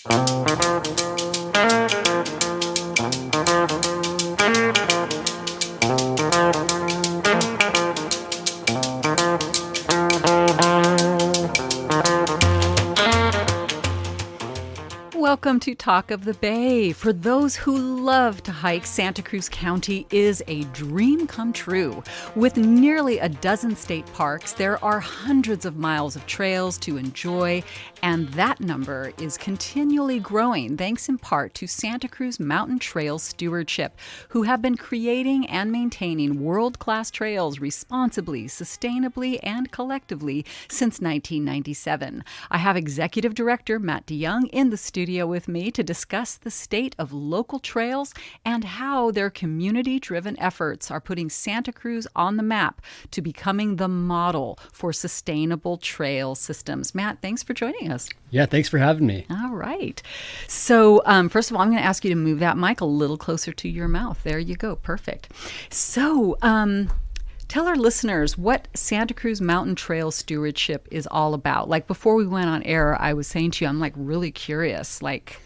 Welcome to Talk of the Bay. For those who love to hike, Santa Cruz County is a dream come true. With nearly a dozen state parks, there are hundreds of miles of trails to enjoy, and that number is continually growing thanks in part to Santa Cruz Mountain Trails Stewardship, who have been creating and maintaining world-class trails responsibly, sustainably, and collectively since 1997. I have Executive Director Matt DeYoung in the studio with me to discuss the state of local trails and how their community-driven efforts are putting Santa Cruz on the map to becoming the model for sustainable trail systems. Matt, thanks for joining us. Yeah, thanks for having me. All right. So first of all, I'm going to ask you to move that mic a little closer to your mouth. There you go. Perfect. So tell our listeners what Santa Cruz Mountain Trail Stewardship is all about. Like before we went on air, I was saying to you, I'm like really curious, like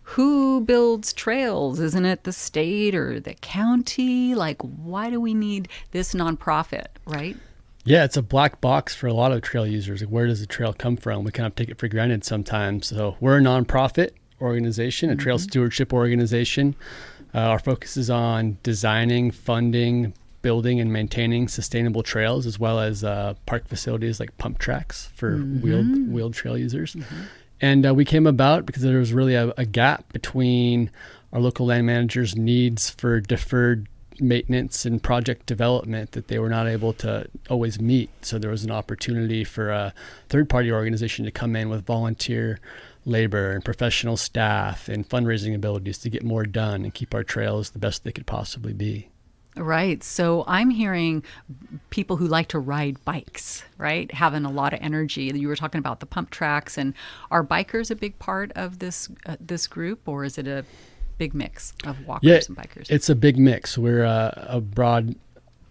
who builds trails? Isn't it the state or the county? Like why do we need this nonprofit, right? Yeah, it's a black box for a lot of trail users. Like, where does the trail come from? We kind of take it for granted sometimes. So we're a nonprofit organization, a trail stewardship organization. Our focus is on designing, funding, building and maintaining sustainable trails, as well as park facilities like pump tracks for wheeled trail users. And we came about because there was really a gap between our local land managers' needs for deferred maintenance and project development that they were not able to always meet. So there was an opportunity for a third-party organization to come in with volunteer labor and professional staff and fundraising abilities to get more done and keep our trails the best they could possibly be. Right. So I'm hearing people who like to ride bikes, right? Having a lot of energy. You were talking about the pump tracks, and are bikers a big part of this group, or is it a big mix of walkers and bikers? It's a big mix. We're a broad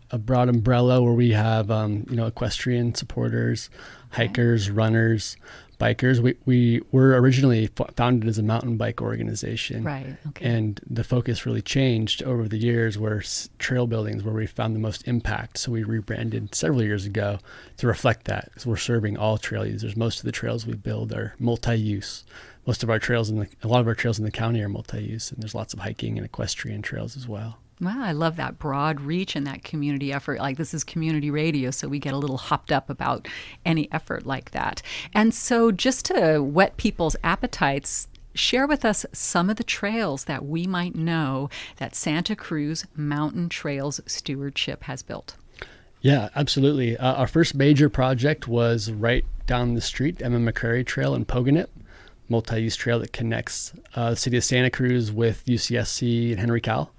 umbrella where we have equestrian supporters, hikers, runners, bikers. We were originally founded as a mountain bike organization, right? Okay. And the focus really changed over the years, where trail buildings where we found the most impact. So we rebranded several years ago to reflect that. So we're serving all trail users. Most of the trails we build are multi-use. Most of our trails a lot of our trails in the county are multi-use, and there's lots of hiking and equestrian trails as well. Wow, I love that broad reach and that community effort. Like, this is community radio, so we get a little hopped up about any effort like that. And so just to whet people's appetites, share with us some of the trails that we might know that Santa Cruz Mountain Trails Stewardship has built. Yeah, absolutely. Our first major project was right down the street, Emma McCrary Trail in Pogonip, multi-use trail that connects the city of Santa Cruz with UCSC and Henry Cowell.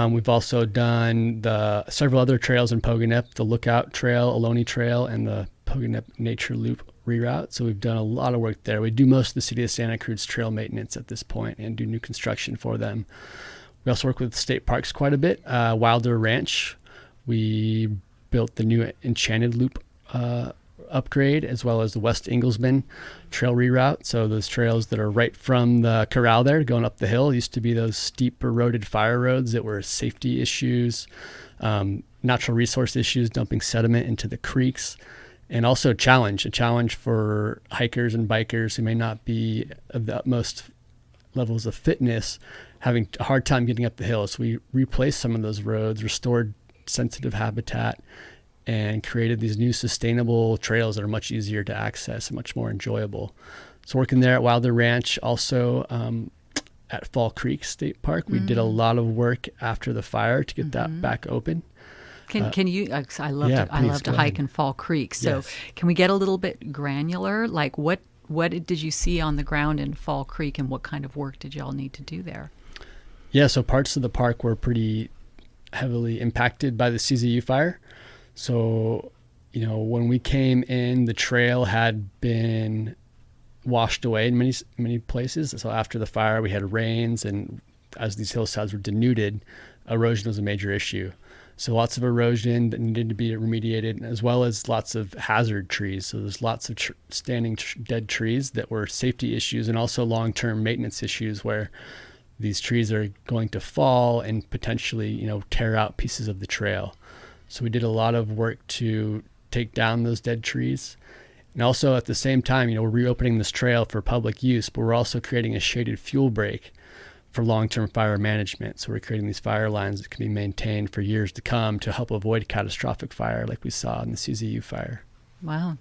We've also done several other trails in Pogonip, the Lookout Trail, Ohlone Trail, and the Pogonip Nature Loop reroute. So we've done a lot of work there. We do most of the city of Santa Cruz trail maintenance at this point and do new construction for them. We also work with state parks quite a bit. Wilder Ranch, we built the new Enchanted Loop upgrade, as well as the West Inglesman trail reroute. So those trails that are right from the corral there going up the hill used to be those steep eroded fire roads that were safety issues, natural resource issues, dumping sediment into the creeks, and also a challenge for hikers and bikers who may not be of the utmost levels of fitness, having a hard time getting up the hill. So we replaced some of those roads, restored sensitive habitat, and created these new sustainable trails that are much easier to access and much more enjoyable. So working there at Wilder Ranch, also at Fall Creek State Park, we did a lot of work after the fire to get that back open. Can you? I love to hike in Fall Creek. So yes. Can we get a little bit granular? Like what did you see on the ground in Fall Creek, and what kind of work did y'all need to do there? Yeah, so parts of the park were pretty heavily impacted by the CZU fire. So, when we came in, the trail had been washed away in many places. So after the fire, we had rains, and as these hillsides were denuded, erosion was a major issue. So lots of erosion that needed to be remediated, as well as lots of hazard trees. So there's lots of dead trees that were safety issues, and also long-term maintenance issues where these trees are going to fall and potentially, tear out pieces of the trail. So we did a lot of work to take down those dead trees. And also at the same time, we're reopening this trail for public use, but we're also creating a shaded fuel break for long-term fire management. So we're creating these fire lines that can be maintained for years to come to help avoid catastrophic fire like we saw in the CZU fire. Wow.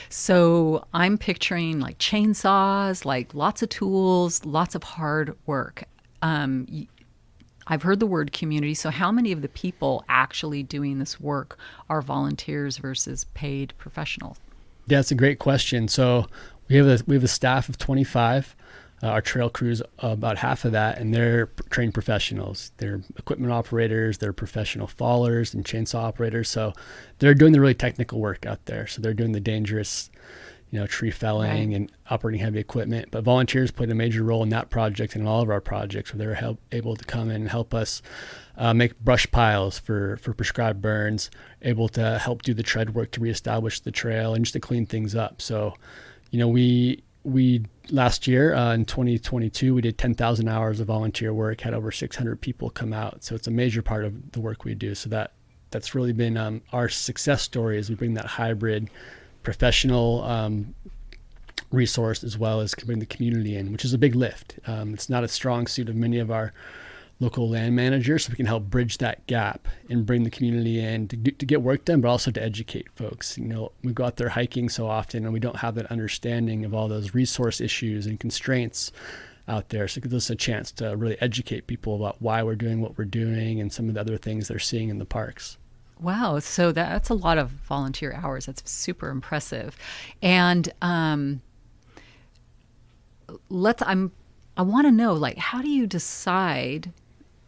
So I'm picturing like chainsaws, like lots of tools, lots of hard work. I've heard the word community. So how many of the people actually doing this work are volunteers versus paid professionals? Yeah, that's a great question. So we have a staff of 25. Our trail crews, about half of that, and they're trained professionals. They're equipment operators, they're professional fallers and chainsaw operators. So they're doing the really technical work out there. So they're doing the dangerous, tree felling and operating heavy equipment. But volunteers played a major role in that project and in all of our projects, where they were able to come in and help us make brush piles for prescribed burns, able to help do the tread work to reestablish the trail and just to clean things up. So, we last year in 2022, we did 10,000 hours of volunteer work, had over 600 people come out. So it's a major part of the work we do. So that's really been our success story, is we bring that hybrid professional resource as well as bring the community in, which is a big lift. It's not a strong suit of many of our local land managers, so we can help bridge that gap and bring the community in to get work done, but also to educate folks. We go out there hiking so often and we don't have that understanding of all those resource issues and constraints out there. So it gives us a chance to really educate people about why we're doing what we're doing and some of the other things they're seeing in the parks. Wow. So that's a lot of volunteer hours. That's super impressive. And I want to know, how do you decide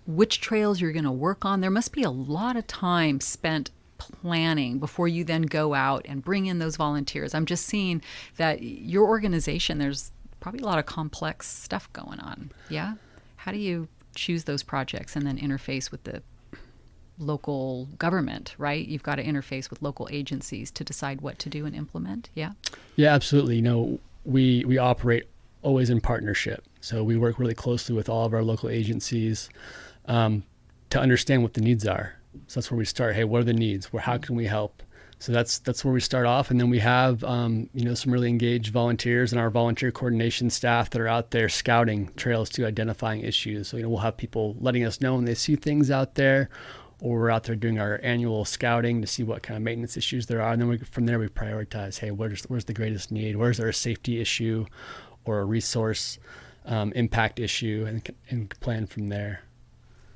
which trails you're going to work on? There must be a lot of time spent planning before you then go out and bring in those volunteers. I'm just seeing that your organization, there's probably a lot of complex stuff going on. Yeah? How do you choose those projects and then interface with the local government, right? You've got to interface with local agencies to decide what to do and implement. Yeah? Yeah, absolutely. We operate always in partnership. So we work really closely with all of our local agencies to understand what the needs are. So that's where we start. Hey, what are the needs? How can we help? So that's where we start off. And then we have, some really engaged volunteers and our volunteer coordination staff that are out there scouting trails to identifying issues. So, we'll have people letting us know when they see things out there, or we're out there doing our annual scouting to see what kind of maintenance issues there are. And then from there, we prioritize, hey, where's the greatest need? Where's there a safety issue or a resource impact issue, and plan from there.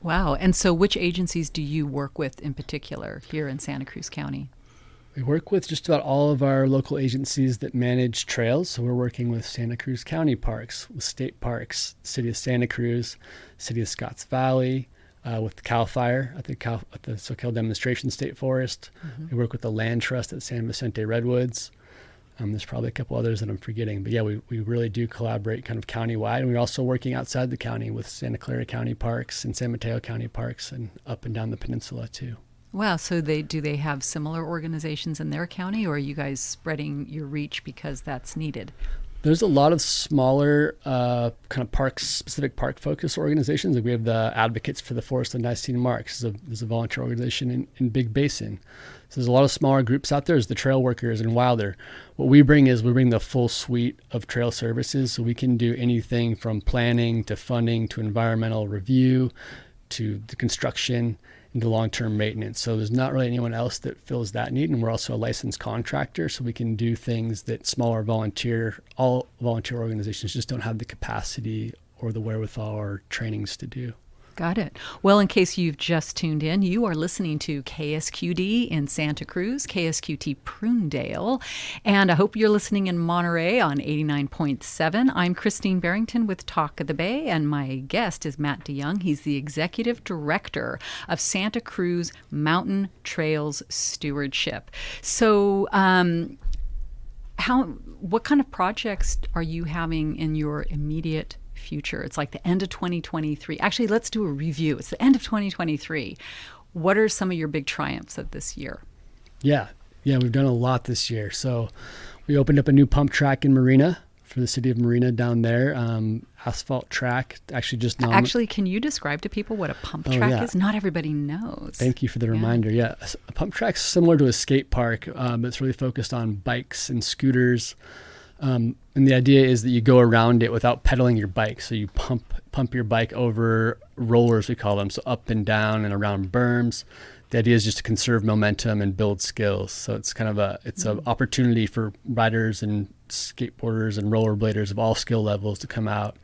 Wow. And so which agencies do you work with in particular here in Santa Cruz County? We work with just about all of our local agencies that manage trails. So we're working with Santa Cruz County Parks, with state parks, City of Santa Cruz, City of Scotts Valley, with CAL FIRE at the Soquel Demonstration State Forest. Mm-hmm. We work with the Land Trust at San Vicente Redwoods. There's probably a couple others that I'm forgetting. But yeah, we really do collaborate kind of countywide. And we're also working outside the county with Santa Clara County Parks and San Mateo County Parks and up and down the peninsula too. Wow. So do they have similar organizations in their county, or are you guys spreading your reach because that's needed? There's a lot of smaller kind of specific park-focused organizations. Like we have the Advocates for the Forest and Nicene Marks. There's a volunteer organization in Big Basin. So there's a lot of smaller groups out there. There's the Trail Workers in Wilder. What we bring the full suite of trail services. So we can do anything from planning to funding to environmental review to the construction into long-term maintenance. So there's not really anyone else that fills that need. And we're also a licensed contractor, so we can do things that all volunteer organizations just don't have the capacity or the wherewithal or trainings to do. Got it. Well, in case you've just tuned in, you are listening to KSQD in Santa Cruz, KSQT Prunedale, and I hope you're listening in Monterey on 89.7. I'm Christine Barrington with Talk of the Bay, and my guest is Matt DeYoung. He's the Executive Director of Santa Cruz Mountain Trails Stewardship. So, what kind of projects are you having in your immediate future? It's like the end of 2023. Actually, let's do a review. It's the end of 2023. What are some of your big triumphs of this year? Yeah, we've done a lot this year. So we opened up a new pump track in Marina for the city of Marina down there. Asphalt track, actually can you describe to people what a pump track is? Not everybody knows. Thank you for the reminder. Yeah, a pump track's similar to a skate park, but it's really focused on bikes and scooters. And the idea is that you go around it without pedaling your bike. So you pump your bike over rollers, we call them, so up and down and around berms. The idea is just to conserve momentum and build skills. So it's kind of an opportunity for riders and skateboarders and rollerbladers of all skill levels to come out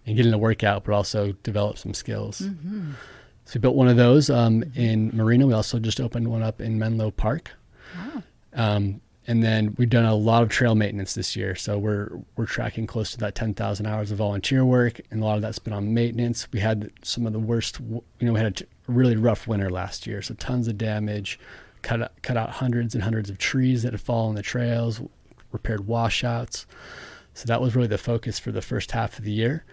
and get in a workout, but also develop some skills. Mm-hmm. So we built one of those in Marina. We also just opened one up in Menlo Park. Wow. And then we've done a lot of trail maintenance this year. So we're tracking close to that 10,000 hours of volunteer work, and a lot of that's been on maintenance. We had some of the worst, we had a really rough winter last year. So tons of damage, cut out hundreds and hundreds of trees that had fallen on the trails, repaired washouts. So that was really the focus for the first half of the year.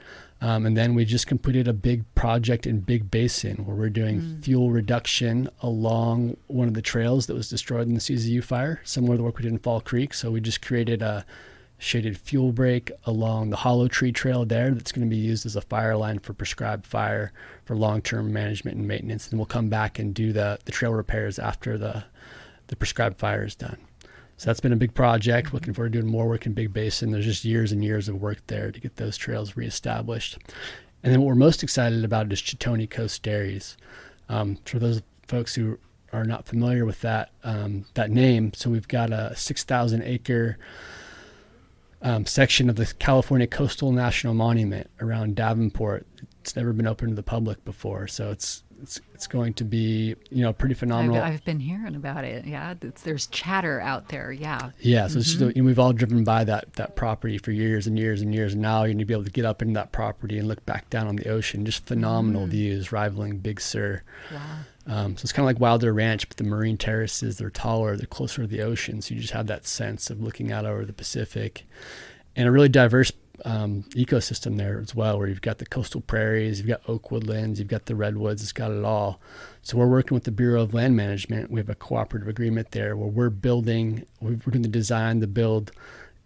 And then we just completed a big project in Big Basin where we're doing fuel reduction along one of the trails that was destroyed in the CZU fire, similar to the work we did in Fall Creek. So we just created a shaded fuel break along the Hollow Tree Trail there that's going to be used as a fire line for prescribed fire for long-term management and maintenance. And we'll come back and do the trail repairs after the prescribed fire is done. So that's been a big project. Looking forward to doing more work in Big Basin. There's just years and years of work there to get those trails reestablished. And then what we're most excited about is Chitoni Coast Dairies. For those folks who are not familiar with that name, so we've got a 6,000 acre section of the California Coastal National Monument around Davenport. It's never been open to the public before, so it's going to be pretty phenomenal. I've been hearing about it. Yeah, there's chatter out there. Yeah. Yeah. So it's just, we've all driven by that property for years and years and years, and now you're going to be able to get up into that property and look back down on the ocean. Just phenomenal views, rivaling Big Sur. Wow. So it's kind of like Wilder Ranch, but the marine terraces, they're taller, they're closer to the ocean, so you just have that sense of looking out over the Pacific, and a really diverse ecosystem there as well, where you've got the coastal prairies, you've got oak woodlands, you've got the redwoods. It's got it all. So we're working with the Bureau of Land Management. We have a cooperative agreement there where we're doing the design, the build,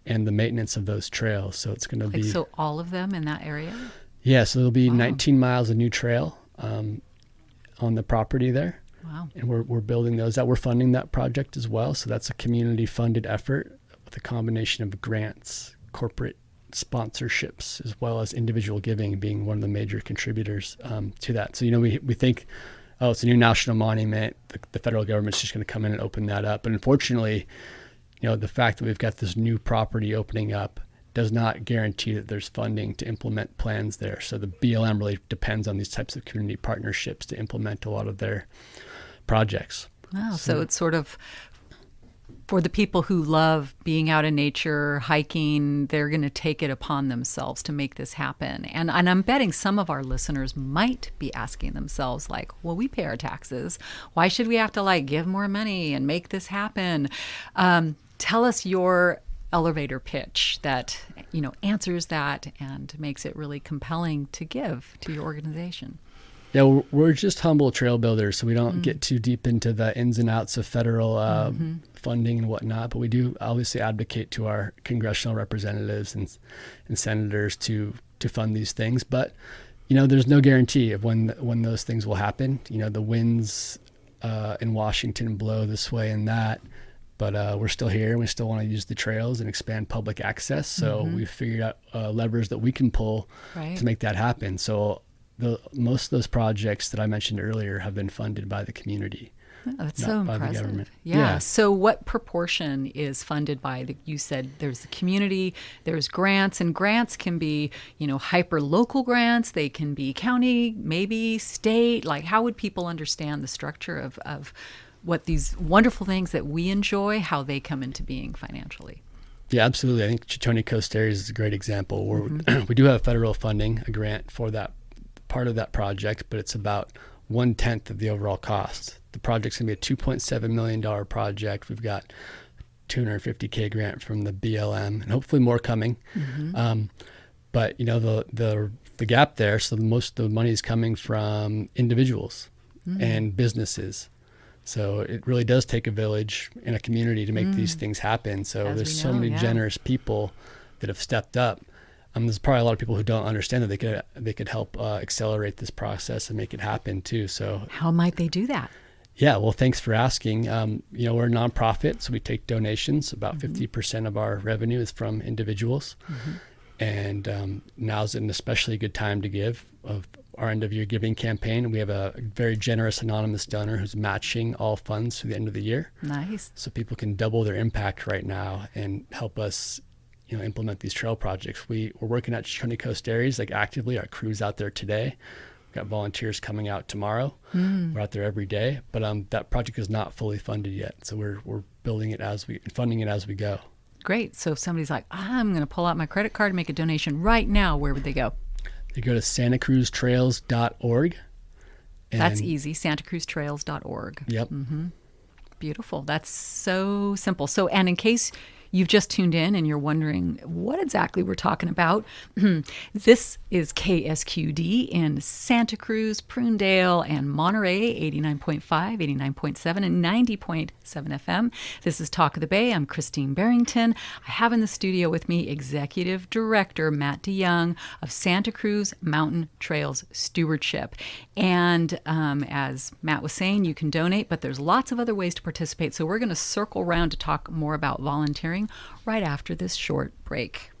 and the maintenance of those trails. So it's going to be so all of them in that area. Yeah, so there'll be 19 miles of new trail on the property there. Wow. And we're building those out. We're funding that project as well. So that's a community funded effort with a combination of grants, corporate sponsorships, as well as individual giving being one of the major contributors to that. So, we think, it's a new national monument. The federal government's just going to come in and open that up. But unfortunately, the fact that we've got this new property opening up does not guarantee that there's funding to implement plans there. So the BLM really depends on these types of community partnerships to implement a lot of their projects. Wow. So it's sort of for the people who love being out in nature, hiking, they're going to take it upon themselves to make this happen. And I'm betting some of our listeners might be asking themselves, like, well, we pay our taxes. Why should we have to give more money and make this happen? Tell us your elevator pitch that, answers that and makes it really compelling to give to your organization. Yeah, we're just humble trail builders, so we don't get too deep into the ins and outs of federal funding and whatnot, but we do obviously advocate to our congressional representatives and senators to fund these things. But, there's no guarantee of when those things will happen. The winds in Washington blow this way and that, but we're still here and we still want to use the trails and expand public access. So we've figured out levers that we can pull to make that happen. So most of those projects that I mentioned earlier have been funded by the community. Oh, that's so impressive. By the government. Yeah. So what proportion is funded by you said there's the community, there's grants, and grants can be, hyper local grants. They can be county, maybe state. How would people understand the structure of what these wonderful things that we enjoy, how they come into being financially? Yeah, absolutely. I think Chitoni Coast Dairies is a great example where we do have federal funding, a grant for that part of that project, but it's about 1/10 of the overall cost. The project's going to be a $2.7 million project. We've got $250K grant from the BLM and hopefully more coming. But the gap there, so most of the money is coming from individuals. and businesses. So it really does take a village and a community to make these things happen. So there's so many generous people that have stepped up. There's probably a lot of people who don't understand that they could help accelerate this process and make it happen too. So how might they do that? Yeah, well, thanks for asking. We're a nonprofit, so we take donations. About 50% of our revenue is from individuals. And now's an especially good time to give of our end of year giving campaign. We have a very generous anonymous donor who's matching all funds through the end of the year. Nice. So people can double their impact right now and help us, implement these trail projects. We're working at Shoshone Coast areas like actively. Our crew's out there today. We've got volunteers coming out tomorrow. We're out there every day, but that project is not fully funded yet. So we're building it funding it as we go. Great. So if somebody's like, I'm going to pull out my credit card and make a donation right now, where would they go? They go to santacruztrails.org. That's easy, santacruztrails.org. Yep. Beautiful. That's so simple. So, and in case you've just tuned in and you're wondering what exactly we're talking about, this is KSQD in Santa Cruz, Prunedale, and Monterey, 89.5, 89.7, and 90.7 FM. This is Talk of the Bay. I'm Christine Barrington. I have in the studio with me Executive Director Matt DeYoung of Santa Cruz Mountain Trails Stewardship. And as Matt was saying, you can donate, but there's lots of other ways to participate. So we're going to circle around to talk more about volunteering right after this short break.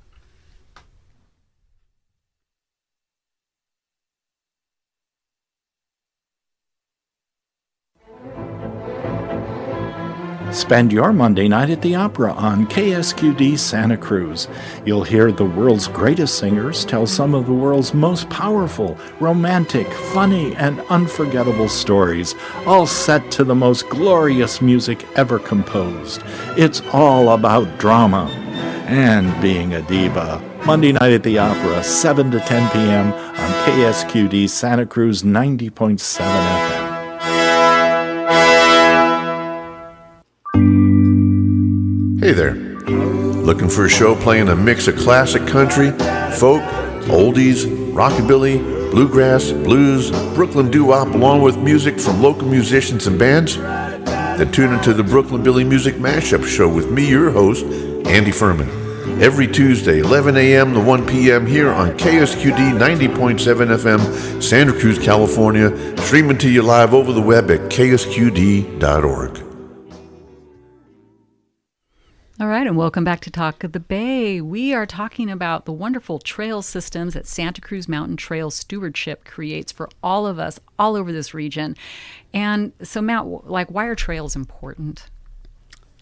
Spend your Monday night at the Opera on KSQD Santa Cruz. You'll hear the world's greatest singers tell some of the world's most powerful, romantic, funny, and unforgettable stories, all set to the most glorious music ever composed. It's all about drama and being a diva. Monday night at the Opera, 7 to 10 p.m. on KSQD Santa Cruz 90.7 FM. Hey there. Looking for a show playing a mix of classic country, folk, oldies, rockabilly, bluegrass, blues, Brooklyn doo-wop, along with music from local musicians and bands? Then tune into the Brooklyn Billy Music Mashup Show with me, your host, Andy Furman. Every Tuesday, 11 a.m. to 1 p.m. here on KSQD 90.7 FM, Santa Cruz, California, streaming to you live over the web at ksqd.org. All right, and welcome back to Talk of the Bay. We are talking about the wonderful trail systems that Santa Cruz Mountain Trails Stewardship creates for all of us all over this region. And so, Matt, why are trails important?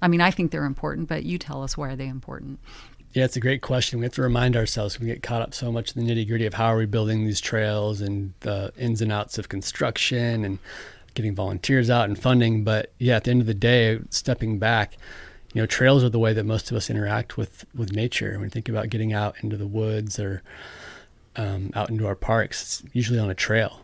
I mean, I think they're important, but you tell us, why are they important? Yeah, it's a great question. We have to remind ourselves, we get caught up so much in the nitty-gritty of how are we building these trails and the ins and outs of construction and getting volunteers out and funding. But yeah, at the end of the day, stepping back, trails are the way that most of us interact with nature. When we think about getting out into the woods or out into our parks, it's usually on a trail.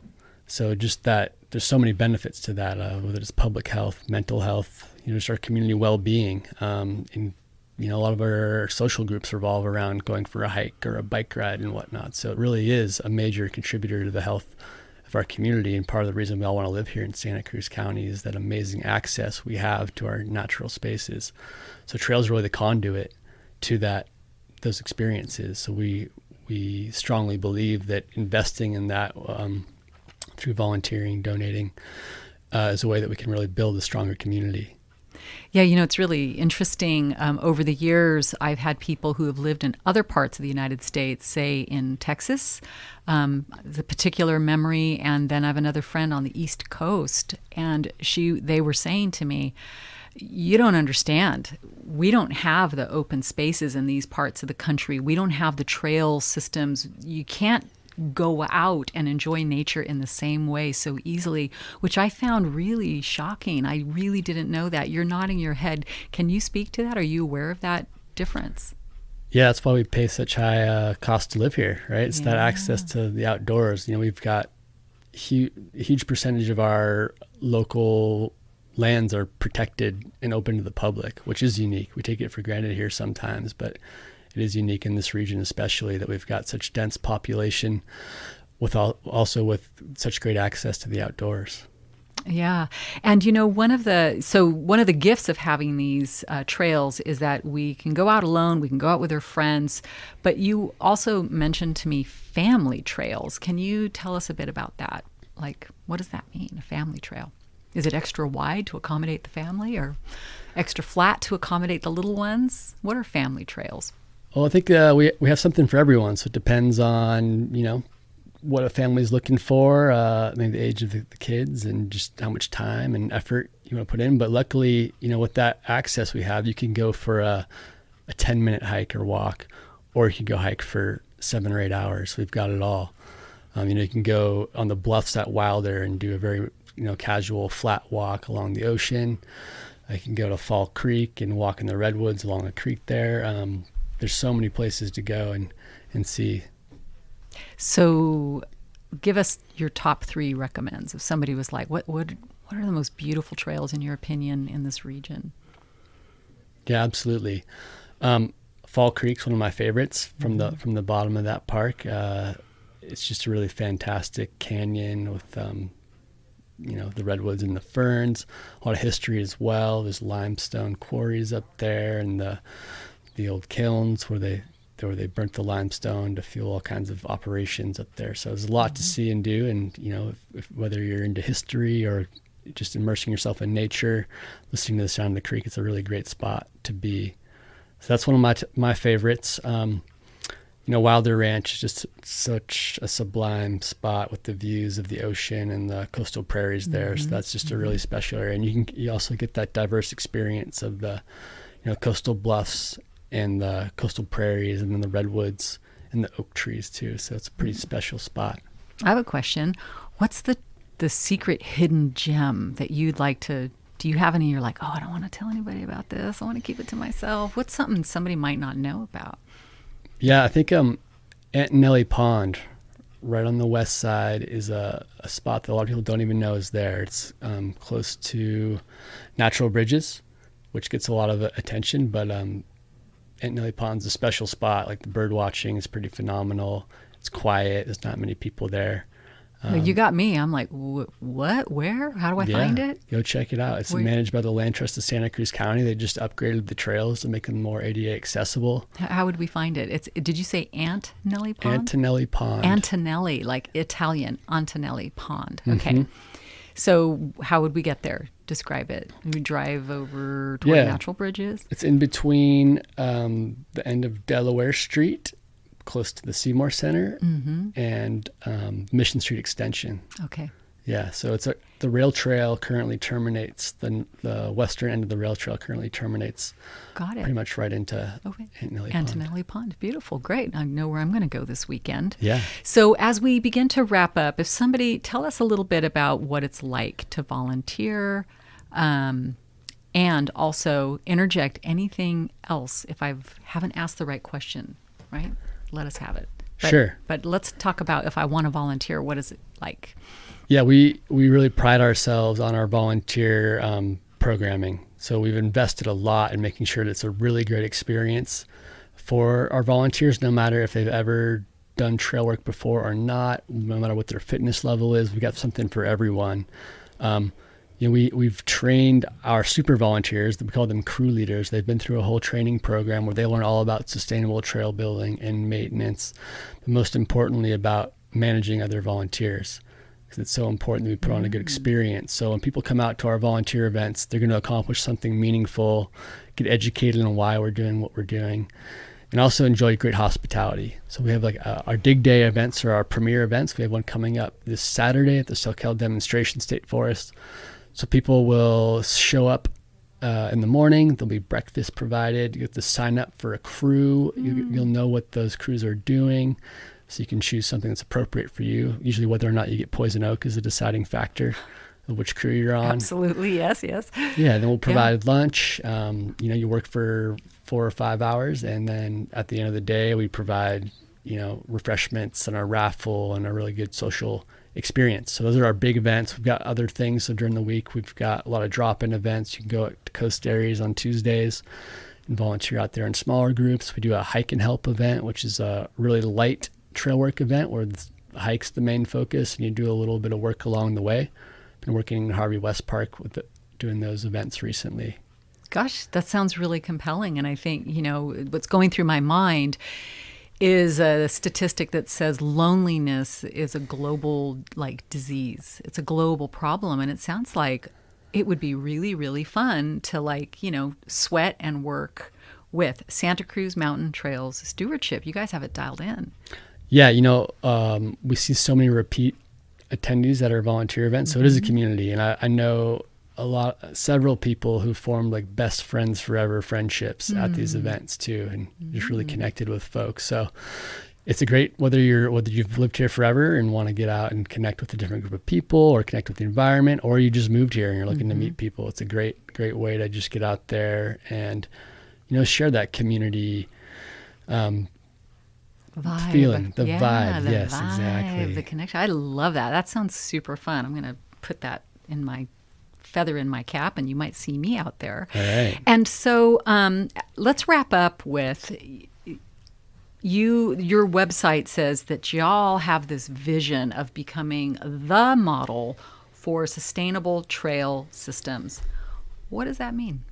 So just that, there's so many benefits to that, whether it's public health, mental health, just our community well-being. And a lot of our social groups revolve around going for a hike or a bike ride and whatnot. So it really is a major contributor to the health of our community, and part of the reason we all want to live here in Santa Cruz County is that amazing access we have to our natural spaces. So trails are really the conduit to those experiences. So we strongly believe that investing in that through volunteering, donating, is a way that we can really build a stronger community. Yeah, it's really interesting. Over the years, I've had people who have lived in other parts of the United States, say in Texas, the particular memory, and then I have another friend on the East Coast, and they were saying to me, you don't understand. We don't have the open spaces in these parts of the country. We don't have the trail systems. You can't go out and enjoy nature in the same way so easily, which I found really shocking. I really didn't know that. You're nodding your head. Can you speak to that? Are you aware of that difference? Yeah, that's why we pay such high cost to live here, right? It's that access to the outdoors. We've got huge percentage of our local lands are protected and open to the public, which is unique. We take it for granted here sometimes, but it is unique in this region, especially that we've got such dense population also with such great access to the outdoors. Yeah. And one of the gifts of having these trails is that we can go out alone, we can go out with our friends, but you also mentioned to me family trails. Can you tell us a bit about that? Like, what does that mean, a family trail? Is it extra wide to accommodate the family or extra flat to accommodate the little ones? What are family trails? Well, I think we have something for everyone. So it depends on, what a family's looking for, maybe the age of the kids and just how much time and effort you want to put in. But luckily, with that access we have, you can go for a 10-minute hike or walk, or you can go hike for 7 or 8 hours. We've got it all. You can go on the bluffs at Wilder and do a very, casual flat walk along the ocean. I can go to Fall Creek and walk in the redwoods along the creek there. There's so many places to go and see. So give us your top 3 recommends. If somebody was like, what are the most beautiful trails in your opinion in this region? Yeah, absolutely. Fall Creek's one of my favorites from the bottom of that park. It's just a really fantastic canyon with, the redwoods and the ferns, a lot of history as well. There's limestone quarries up there and the old kilns where they burnt the limestone to fuel all kinds of operations up there. So there's a lot to see and do. And, if whether you're into history or just immersing yourself in nature, listening to the sound of the creek, it's a really great spot to be. So that's one of my favorites. Wilder Ranch is just such a sublime spot with the views of the ocean and the coastal prairies there. So that's just a really special area. And you also get that diverse experience of the, coastal bluffs and the coastal prairies and then the redwoods and the oak trees too. So it's a pretty special spot. I have a question. What's the secret hidden gem that you'd like to, do you have any you're like, I don't want to tell anybody about this. I want to keep it to myself. What's something somebody might not know about? Yeah, I think Antonelli Pond right on the west side is a spot that a lot of people don't even know is there. It's close to natural bridges, which gets a lot of attention, but Antonelli Pond's a special spot. Like the bird watching is pretty phenomenal. It's quiet. There's not many people there. You got me. I'm like, what? Where? How do I find it? Go check it out. It's managed by the Land Trust of Santa Cruz County. They just upgraded the trails to make them more ADA accessible. How would we find it? Did you say Antonelli Pond? Antonelli Pond. Antonelli, like Italian. Antonelli Pond. Okay. So how would we get there? Describe it. We drive over toward natural bridges? It's in between the end of Delaware Street, close to the Seymour Center, and Mission Street Extension. Okay. Yeah, so it's the rail trail currently terminates, the western end of the rail trail currently terminates. Got it. Pretty much right into Antonelli Pond. Beautiful. Great. I know where I'm going to go this weekend. Yeah. So as we begin to wrap up, if somebody, tell us a little bit about what it's like to volunteer, and also interject anything else if I haven't asked the right question, right? Let us have it. Sure. But let's talk about if I want to volunteer, what is it like? Yeah, we really pride ourselves on our volunteer programming. So we've invested a lot in making sure that it's a really great experience for our volunteers, no matter if they've ever done trail work before or not, no matter what their fitness level is. We've got something for everyone. We've trained our super volunteers, we call them crew leaders. They've been through a whole training program where they learn all about sustainable trail building and maintenance, but most importantly about managing other volunteers, because it's so important that we put on a good experience. So when people come out to our volunteer events, they're going to accomplish something meaningful, get educated on why we're doing what we're doing, and also enjoy great hospitality. So we have our Dig Day events, or our premier events. We have one coming up this Saturday at the Soquel Demonstration State Forest. So people will show up in the morning. There'll be breakfast provided. You have to sign up for a crew. You'll know what those crews are doing, so you can choose something that's appropriate for you. Usually whether or not you get poison oak is a deciding factor of which crew you're on. Absolutely, yes. Yeah, then we'll provide lunch. You work for 4 or 5 hours, and then at the end of the day, we provide, refreshments and a raffle and a really good social experience. So those are our big events. We've got other things. So during the week, we've got a lot of drop-in events. You can go to coast areas on Tuesdays and volunteer out there in smaller groups. We do a hike and help event, which is a really light trail work event where the hike's the main focus and you do a little bit of work along the way. been working in Harvey West Park doing those events recently. Gosh, that sounds really compelling. And I think, what's going through my mind is a statistic that says loneliness is a global disease. It's a global problem. And it sounds like it would be really, really fun to sweat and work with Santa Cruz Mountain Trails Stewardship. You guys have it dialed in. Yeah, we see so many repeat attendees that are volunteer events. So it is a community. And I know several people who formed best friends forever friendships at these events too, and just really connected with folks. So it's a great, whether you've lived here forever and want to get out and connect with a different group of people or connect with the environment, or you just moved here and you're looking to meet people. It's a great way to just get out there and, share that community, vibe. Feeling, the vibe. Yes, vibe, exactly. The connection. I love that. That sounds super fun. I'm going to put that in my feather in my cap, and you might see me out there. All right. And so let's wrap up with your website says that y'all have this vision of becoming the model for sustainable trail systems. What does that mean?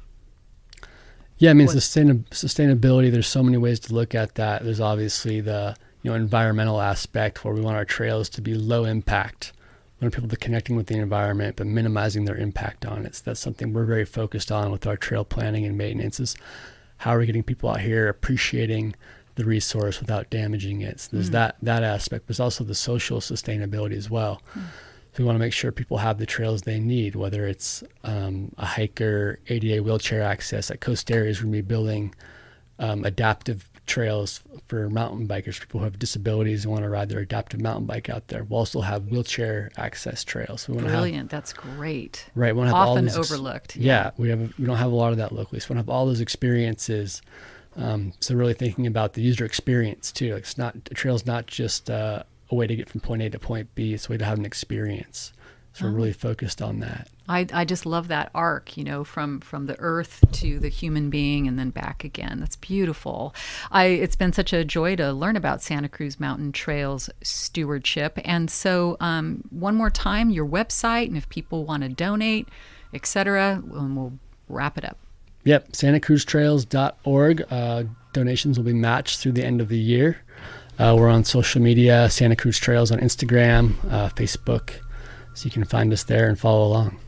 Yeah, I mean, sustainability, there's so many ways to look at that. There's obviously the environmental aspect, where we want our trails to be low impact. We want people to be connecting with the environment, but minimizing their impact on it. So that's something we're very focused on with our trail planning and maintenance, is how are we getting people out here appreciating the resource without damaging it. So there's that aspect, but there's also the social sustainability as well. So we want to make sure people have the trails they need, whether it's a hiker, ADA wheelchair access. At Coast Areas, we're going to be building adaptive trails for mountain bikers, people who have disabilities and want to ride their adaptive mountain bike out there. We'll also have wheelchair access trails. So Brilliant. That's great. Right. We want to have often all those overlooked. We don't have a lot of that locally. So we want to have all those experiences. So really thinking about the user experience too. A trail's not just a way to get from point A to point B. It's a way to have an experience. So we're really focused on that. I just love that arc, from the earth to the human being and then back again. That's beautiful. It's been such a joy to learn about Santa Cruz Mountain Trails Stewardship. And so one more time, your website, and if people want to donate, etc., and we'll wrap it up. Yep, santacruztrails.org. Donations will be matched through the end of the year. We're on social media, Santa Cruz Trails on Instagram, Facebook, so you can find us there and follow along.